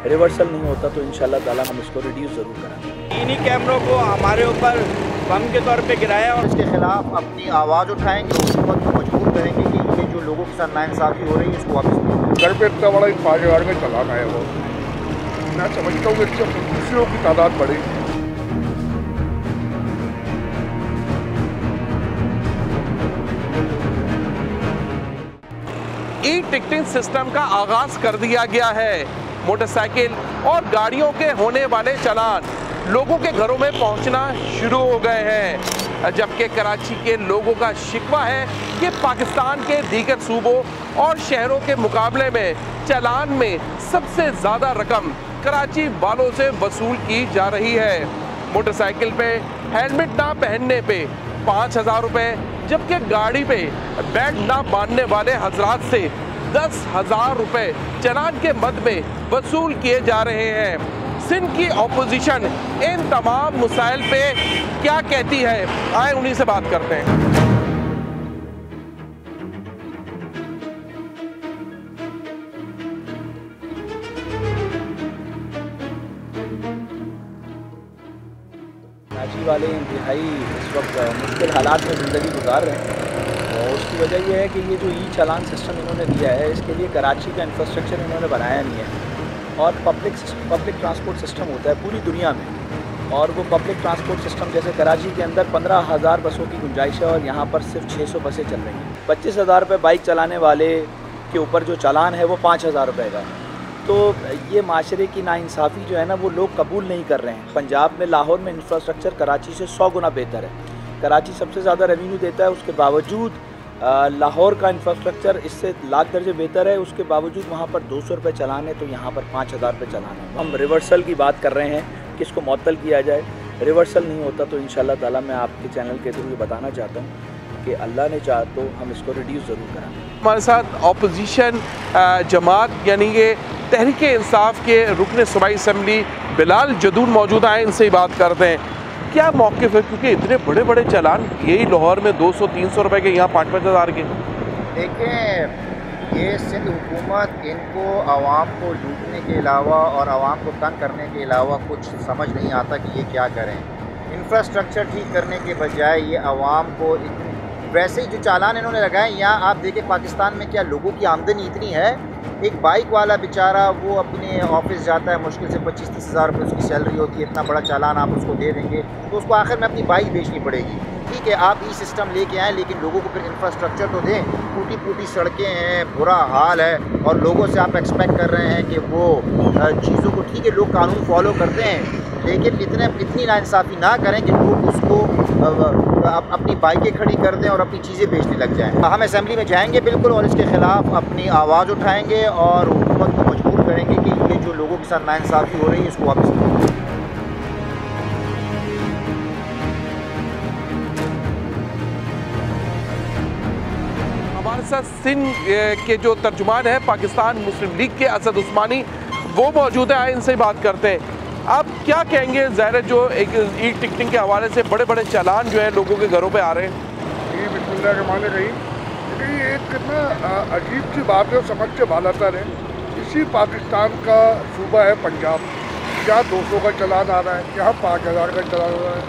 Reversal नहीं होता तो इंशाल्लाह ताला हम इसको रिड्यूस ज़रूर कराएंगे। इन्हीं कैमरों को हमारे ऊपर बम के तौर पे गिराया और इसके खिलाफ अपनी आवाज़ उठाएंगे, हुकूमत को मजबूर करेंगे कि ये जो लोगों के साथ नाइंसाफ़ी हो रही है इसको वापस लें। घर पे इतना बड़ा एक 5000 का चलान है वो, मैं समझता हूँ इससे खुशियों की तादाद बढ़ेगी। ई टिकटिंग सिस्टम का आगाज कर दिया गया है। मोटरसाइकिल और गाड़ियों के होने वाले चालान लोगों के घरों में पहुंचना शुरू हो गए हैं, जबकि कराची के लोगों का शिकवा है कि पाकिस्तान के दीगर सूबों और शहरों के मुकाबले में चालान में सबसे ज़्यादा रकम कराची वालों से वसूल की जा रही है। मोटरसाइकिल पे हेलमेट ना पहनने पे 5000 रुपये, जबकि गाड़ी पे बेल्ट ना बांधने वाले हजरात से 10,000 रुपये चालान के मद में वसूल किए जा रहे हैं। सिंध की ऑपोजिशन इन तमाम मसाइल पे क्या कहती है, आए उन्हीं से बात करते हैं। कराची वाले इंतहाई इस वक्त मुश्किल हालात में ज़िंदगी गुजार रहे हैं और उसकी वजह यह है कि ये जो ई चालान सिस्टम इन्होंने दिया है इसके लिए कराची का इंफ्रास्ट्रक्चर इन्होंने बनाया नहीं है। और पब्लिक ट्रांसपोर्ट सिस्टम होता है पूरी दुनिया में, और वो पब्लिक ट्रांसपोर्ट सिस्टम जैसे कराची के अंदर 15,000 बसों की गुंजाइश है और यहाँ पर सिर्फ 600 बसें चल रही हैं। 25,000 रुपये बाइक चलाने वाले के ऊपर जो चालान है वो 5,000 रुपये का है। तो ये माशरे की नाइंसाफ़ी जो है ना वो लोग कबूल नहीं कर रहे हैं। पंजाब में लाहौर में इंफ्रास्ट्रक्चर कराची से 100 गुना बेहतर है। कराची सबसे ज़्यादा रेवेन्यू देता है, उसके बावजूद लाहौर का इंफ्रास्ट्रक्चर इससे लाख दर्जे बेहतर है, उसके बावजूद वहाँ पर 200 रुपये चालान है तो यहाँ पर 5,000 रुपये चालान है। हम रिवर्सल की बात कर रहे हैं कि इसको मुअत्तल किया जाए। रिवर्सल नहीं होता तो इंशाल्लाह ताला मैं आपके चैनल के थ्रू बताना चाहता हूँ कि अल्लाह ने चाहा तो हम इसको रिड्यूस ज़रूर कराएंगे। हमारे साथ ऑपोजिशन जमात यानी कि तहरीक इंसाफ के रुकन सूबाई असम्बली बिलाल जदून मौजूद हैं, इनसे ही बात करते हैं। क्या मौक़िफ़ है, क्योंकि इतने बड़े बड़े चालान यही लाहौर में 200-300 रुपये के, यहाँ 5-5 हज़ार के। देखें, ये सिंध हुकूमत इनको आवाम को लूटने के अलावा और आवाम को तंग करने के अलावा कुछ समझ नहीं आता कि ये क्या करें। इंफ्रास्ट्रक्चर ठीक करने के बजाय ये आवाम को वैसे ही जो चालान इन्होंने लगाए, यहाँ आप देखें पाकिस्तान में क्या लोगों की आमदनी इतनी है, एक बाइक वाला बेचारा वो अपने ऑफिस जाता है, मुश्किल से 25-30 हज़ार रुपये उसकी सैलरी होती है, इतना बड़ा चालान आप उसको दे देंगे तो उसको आखिर में अपनी बाइक बेचनी पड़ेगी। ठीक है, आप ई सिस्टम लेके आएँ लेकिन लोगों को फिर इंफ्रास्ट्रक्चर तो दें। टूटी फूटी सड़कें हैं, बुरा हाल है और लोगों से आप एक्सपेक्ट कर रहे हैं कि वो चीज़ों को, ठीक है लोग कानून फॉलो करते हैं लेकिन इतनी नाइंसाफ़ी ना करें कि लोग उसको अपनी बाइकें खड़ी कर दें और अपनी चीज़ें बेचने लग जाएं। हम असेंबली में जाएंगे बिल्कुल और इसके ख़िलाफ़ अपनी आवाज़ उठाएंगे और हुकूमत को मजबूर करेंगे कि ये जो लोगों के साथ नाइंसाफ़ी हो रही है इसको वापस लें। हमारे साथ सिंध के जो तर्जुमान है पाकिस्तान मुस्लिम लीग के असद उस्मानी, वो मौजूद है, इनसे बात करते हैं। आप क्या कहेंगे, ज़ाहिर जो एक ई टिकटिंग के हवाले से बड़े बड़े चालान जो है लोगों के घरों पे आ रहे हैं? ये बिस्मिल्लाहिर्रहमानिर्रहीम, लेकिन ये एक ना अजीब सी बात है, समझ के बालातर है। इसी पाकिस्तान का सूबा है पंजाब, क्या 200 का चालान आ रहा है, क्या 5,000 का चालान आ रहा है।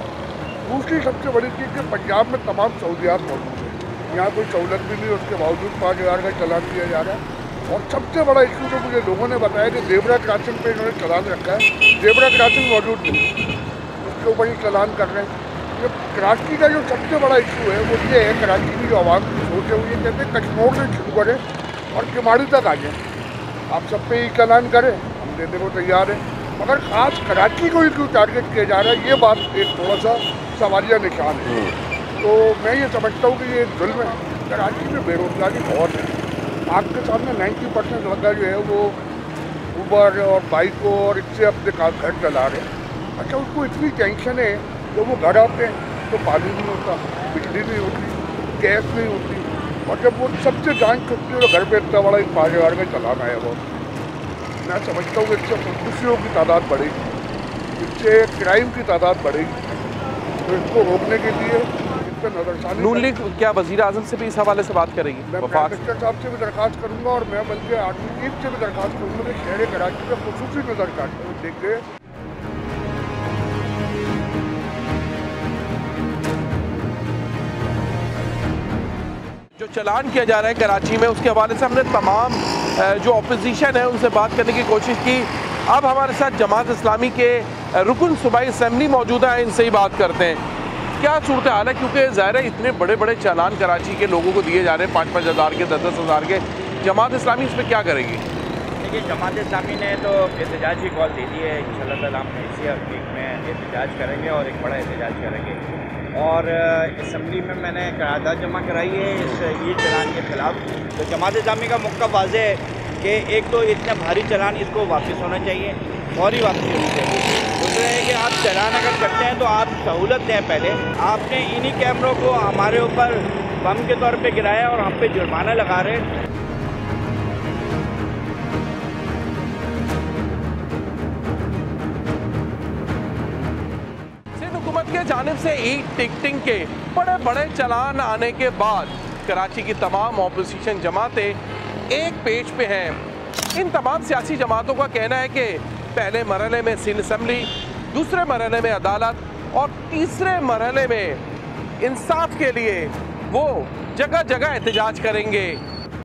दूसरी सबसे बड़ी चीज़ कि पंजाब में तमाम सहूलियात मौजूद है, यहाँ कोई सहूलत भी नहीं, उसके बावजूद 5,000 का चालान दिया जा रहा है। और सबसे बड़ा इशू जो मुझे लोगों ने बताया कि जेबरा क्रॉसिंग पे इन्होंने चालान रखा है, जेबरा क्रॉसिंग मौजूद नहीं, उसके ऊपर ही चालान कर रहे हैं। ये कराची का जो सबसे बड़ा इशू है वो ये है, कराची की जो आवाम की सोच है वो ये कहते हैं कश्मीर से शुरू करें और किमाड़ी तक आ जाए, आप सब पे ही चालान करें, हम देने को तैयार हैं। मगर ख़ास कराची को ही क्यों टारगेट किया जा रहा है, ये बात एक थोड़ा सा सवालिया निशान है। तो मैं ये समझता हूँ कि ये जुल्म है। कराची में बेरोज़गारी बहुत है, आपके सामने 90% लड़का जो है वो उबर और बाइकों और इससे अपने घर चला रहे हैं। अच्छा, उसको इतनी टेंशन है तो वो घर आते हैं तो पानी नहीं होता, बिजली नहीं होती, गैस नहीं होती, और जब वो सबसे जान छुटती है तो घर पे इतना बड़ा 5,000 का चालान आया। वो मैं समझता हूँ इससे खुदकुशियों की तादाद बढ़ेगी, इससे क्राइम की तादाद बढ़ेगी। तो इसको रोकने के लिए पर नजरसानी। नून लीग क्या वज़ीर आज़म से भी इस हवाले से बात करेगी? मैं प्राइम मिनिस्टर साहब से भी दरख्वास्त करूँगा और मैं बल्कि आर्मी चीफ से भी दरख्वास्त करूँगा कि शहर कराची में खुसूसी नजर देखे। जो चलान किया जा रहा है कराची में, उसके हवाले से हमने तमाम जो अपोजिशन है उनसे बात करने की कोशिश की। अब हमारे साथ जमात इस्लामी के रुकन सूबाई असेंबली मौजूद है, इनसे ही बात करते हैं क्या सूरत हाल है, क्योंकि ज़ाहिर है इतने बड़े बड़े चालान कराची के लोगों को दिए जा रहे हैं, 5-5 हज़ार के, 10-10 हज़ार के। जमात इस्लामी इस पर क्या करेगी? देखिए, जमात इस्लामी ने तो एहतजाज की कॉल दे दी है। इंशाअल्लाह ताला हम इसी वीक में एहतजाज करेंगे और एक बड़ा एहतजाज करेंगे। और असम्बली में मैंने करारदाद जमा कराई है ये चलान के ख़िलाफ़। तो जमात इस्लामी का मौक़िफ़ वाज़ेह है कि एक तो इतना भारी चलान इसको वापस होना चाहिए, फौरी वापसी होनी चाहिए। दूसरा है कि आप चलान अगर करते हैं तो आप सहूलत दें। पहले आपने इन्हीं कैमरों को हमारे ऊपर बम के तौर पे गिराया और हम पे जुर्माना लगा रहे हैं। हुकूमत के जानिब से ई टिकटिंग के बड़े बड़े चलान आने के बाद कराची की तमाम ऑपोजिशन जमातें एक पेज पे हैं। इन तमाम सियासी जमातों का कहना है कि पहले मरहले में सिंध असम्बली, दूसरे मरहले में अदालत और तीसरे मरहले में इंसाफ के लिए वो जगह जगह एहतजाज करेंगे।